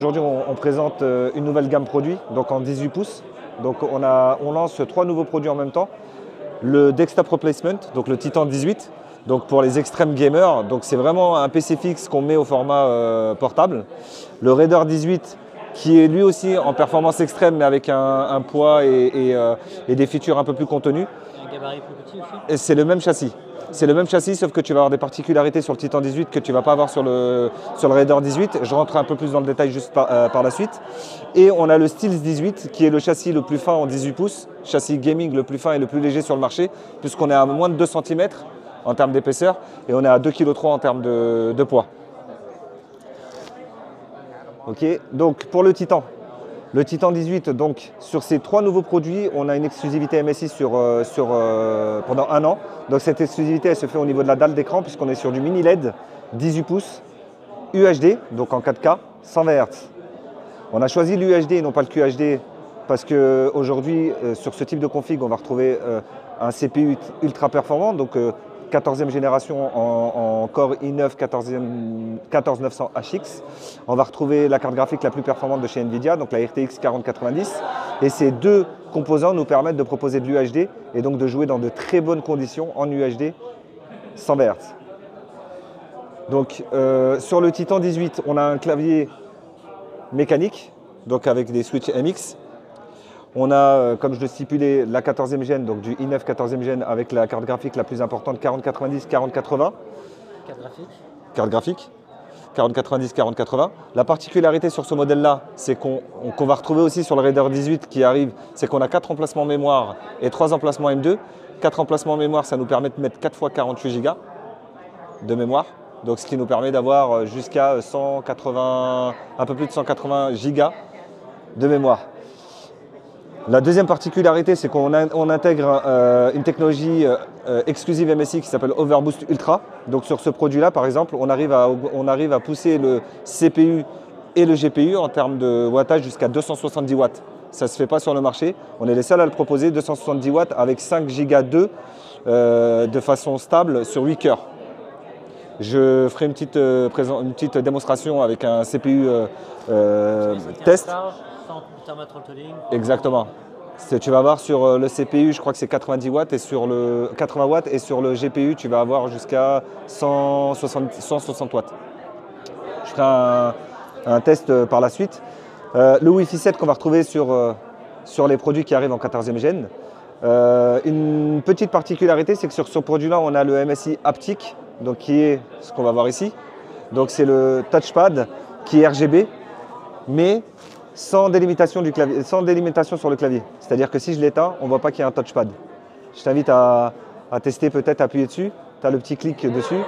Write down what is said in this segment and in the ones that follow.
Aujourd'hui, on présente une nouvelle gamme produit, donc en 18 pouces. Donc on lance 3 nouveaux produits en même temps. Le Desktop Replacement, donc le Titan 18, donc pour les extrêmes gamers. Donc c'est vraiment un PC fixe qu'on met au format portable. Le Raider 18, qui est lui aussi en performance extrême, mais avec un poids et des features un peu plus contenues. Un gabarit plus petit aussi. Et c'est le même châssis. C'est le même châssis, sauf que tu vas avoir des particularités sur le Titan 18 que tu ne vas pas avoir sur le Raider 18. Je rentre un peu plus dans le détail juste par la suite. Et on a le Stealth 18, qui est le châssis le plus fin en 18 pouces, châssis gaming le plus fin et le plus léger sur le marché, puisqu'on est à moins de 2 cm en termes d'épaisseur, et on est à 2,3 kg en termes de poids. Ok, donc pour le Titan 18, donc sur ces 3 nouveaux produits, on a une exclusivité MSI pendant 1 an. Donc cette exclusivité, elle se fait au niveau de la dalle d'écran, puisqu'on est sur du mini LED 18 pouces UHD, donc en 4K, 120 Hz. On a choisi l'UHD et non pas le QHD parce qu'aujourd'hui, sur ce type de config, on va retrouver un CPU ultra performant, donc 14e génération en Core i9 14900 HX. On va retrouver la carte graphique la plus performante de chez Nvidia, donc la RTX 4090. Et ces 2 composants nous permettent de proposer de l'UHD et donc de jouer dans de très bonnes conditions en UHD 120 Hz. Donc sur le Titan 18, on a un clavier mécanique, donc avec des switches MX. On a, comme je le stipulais, la 14e gène, donc du i9 14e gène avec la carte graphique la plus importante, 4090, 4080. Carte graphique 4090, 4080. La particularité sur ce modèle-là, c'est qu'on va retrouver aussi sur le Raider 18 qui arrive, c'est qu'on a 4 emplacements mémoire et 3 emplacements M2. 4 emplacements mémoire, ça nous permet de mettre 4 x 48 Go de mémoire. Donc ce qui nous permet d'avoir jusqu'à 180, un peu plus de 180 Go de mémoire. La deuxième particularité, c'est qu'on intègre une technologie exclusive MSI qui s'appelle Overboost Ultra. Donc sur ce produit-là, par exemple, on arrive à pousser le CPU et le GPU en termes de wattage jusqu'à 270 watts. Ça ne se fait pas sur le marché. On est les seuls à le proposer, 270 watts avec 5 Go 2 de façon stable sur 8 cœurs. Je ferai une petite démonstration avec un CPU test. Exactement. Tu vas avoir sur le CPU, je crois que c'est 90 watts et sur le 80 watts et sur le GPU, tu vas avoir jusqu'à 160 watts. Je ferai un test par la suite. Le Wi-Fi 7 qu'on va retrouver sur les produits qui arrivent en 14e gène. Une petite particularité, c'est que sur ce produit-là, on a le MSI haptique, donc qui est ce qu'on va voir ici. Donc c'est le touchpad qui est RGB, mais sans délimitation sur le clavier. C'est-à-dire que si je l'éteins, on ne voit pas qu'il y a un touchpad. Je t'invite à tester, peut-être appuyer dessus. Tu as le petit clic dessus.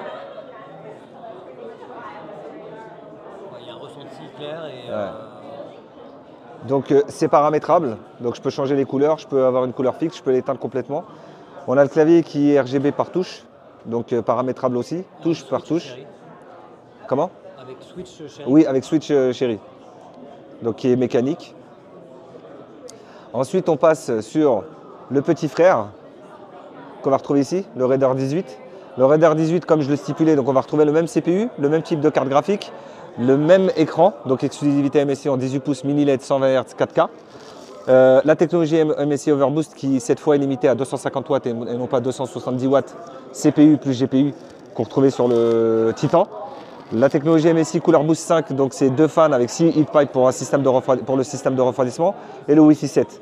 Il y a un ressenti clair. Donc c'est paramétrable. Donc je peux changer les couleurs, je peux avoir une couleur fixe, je peux l'éteindre complètement. On a le clavier qui est RGB par touche, donc paramétrable aussi, touche par touche. Chérie. Comment? Avec switch chérie. Oui, avec switch chérie. Donc qui est mécanique. Ensuite, on passe sur le petit frère qu'on va retrouver ici, le Raider 18. Le Raider 18, comme je le stipulais, donc on va retrouver le même CPU, le même type de carte graphique, le même écran, donc exclusivité MSI en 18 pouces mini LED 120 Hz 4K. La technologie MSI Overboost qui cette fois est limitée à 250 watts et non pas 270 watts CPU plus GPU qu'on retrouvait sur le Titan. La technologie MSI Cooler Boost 5, donc c'est 2 fans avec 6 heat pipes pour le système de refroidissement et le Wi-Fi 7.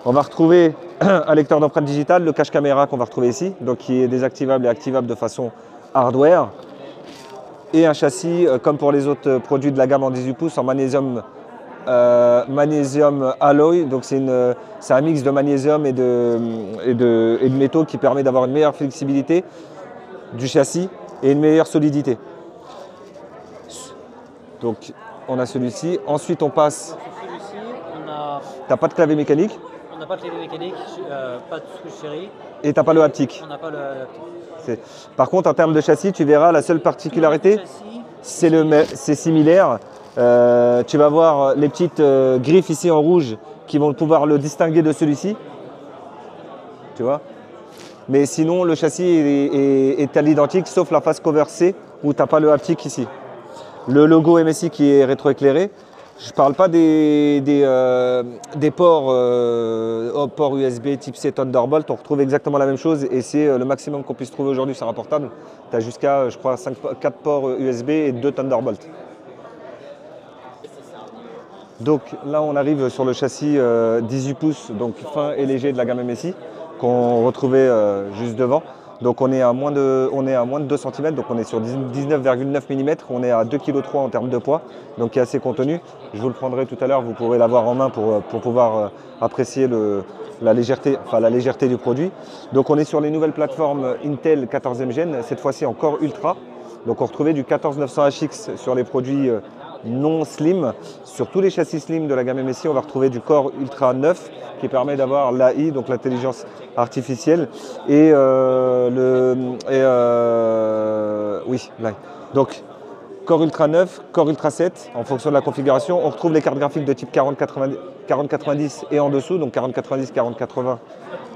On va retrouver un lecteur d'empreintes digitales, le cache caméra qu'on va retrouver ici, donc qui est désactivable et activable de façon hardware. Et un châssis comme pour les autres produits de la gamme en 18 pouces en magnésium alloy, donc c'est un mix de magnésium et de métaux qui permet d'avoir une meilleure flexibilité du châssis et une meilleure solidité. Donc on a celui-ci. Ensuite on passe. Celui-ci, on a. T'as pas de clavier mécanique. On n'a pas de clavier mécanique, pas de switch chérie. Et t'as pas le haptique. On n'a pas le haptique. Par contre en termes de châssis, tu verras la seule particularité, c'est similaire. Tu vas voir les petites griffes ici en rouge qui vont pouvoir le distinguer de celui-ci. Tu vois. Mais sinon le châssis est à l'identique sauf la face cover C où tu n'as pas le haptique ici. Le logo MSI qui est rétroéclairé. Je ne parle pas des ports USB type C Thunderbolt. On retrouve exactement la même chose et c'est le maximum qu'on puisse trouver aujourd'hui sur un portable. Tu as jusqu'à, je crois, 4 ports USB et 2 Thunderbolt. Donc là, on arrive sur le châssis 18 pouces, donc fin et léger de la gamme MSI, qu'on retrouvait juste devant. Donc on est à moins de 2 cm, donc on est sur 19,9 mm, on est à 2,3 kg en termes de poids, donc qui est assez contenu. Je vous le prendrai tout à l'heure, vous pourrez l'avoir en main pour pouvoir apprécier la légèreté du produit. Donc on est sur les nouvelles plateformes Intel 14e Gen, cette fois-ci en Core Ultra. Donc on retrouvait du 14900HX sur les produits non slim. Sur tous les châssis slim de la gamme MSI, on va retrouver du Core Ultra 9 qui permet d'avoir l'AI, donc l'intelligence artificielle, donc Core Ultra 9, Core Ultra 7, en fonction de la configuration. On retrouve les cartes graphiques de type 4090 et en dessous, donc 4090, 4080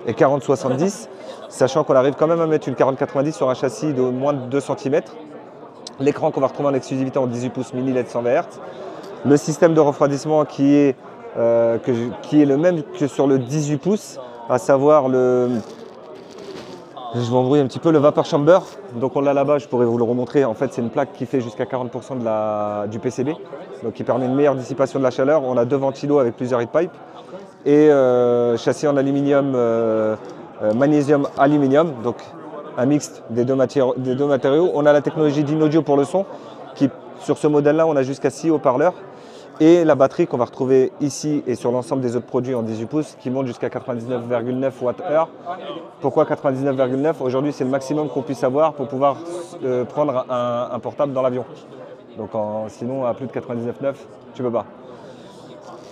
et 4070, sachant qu'on arrive quand même à mettre une 4090 sur un châssis de moins de 2 cm. L'écran qu'on va retrouver en exclusivité en 18 pouces mini LED 120 Hz. Le système de refroidissement qui est le même que sur le 18 pouces, à savoir je m'embrouille un petit peu, le Vapor Chamber. Donc on l'a là-bas, je pourrais vous le remontrer. En fait, c'est une plaque qui fait jusqu'à 40% du PCB, donc qui permet une meilleure dissipation de la chaleur. On a 2 ventilos avec plusieurs heat pipes et châssis en aluminium, magnésium aluminium, donc un mixte des deux matériaux. On a la technologie d'InAudio pour le son, qui sur ce modèle-là, on a jusqu'à 6 haut-parleurs. Et la batterie qu'on va retrouver ici et sur l'ensemble des autres produits en 18 pouces qui monte jusqu'à 99,9 Wh. Pourquoi 99,9? Aujourd'hui, c'est le maximum qu'on puisse avoir pour pouvoir prendre un portable dans l'avion. Donc sinon, à plus de 99,9, tu peux pas.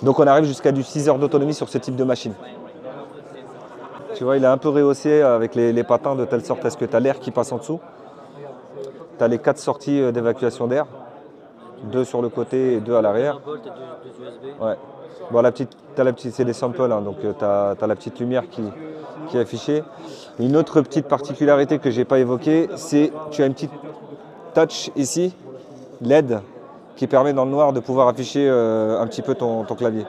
Donc on arrive jusqu'à du 6 heures d'autonomie sur ce type de machine. Tu vois, il est un peu rehaussé avec les patins de telle sorte à ce que tu as l'air qui passe en dessous. Tu as les 4 sorties d'évacuation d'air. 2 sur le côté et 2 à l'arrière. Ouais. Bon, c'est des samples, hein, donc tu as la petite lumière qui est affichée. Une autre petite particularité que je n'ai pas évoquée, c'est que tu as une petite touch ici, LED, qui permet dans le noir de pouvoir afficher un petit peu ton clavier.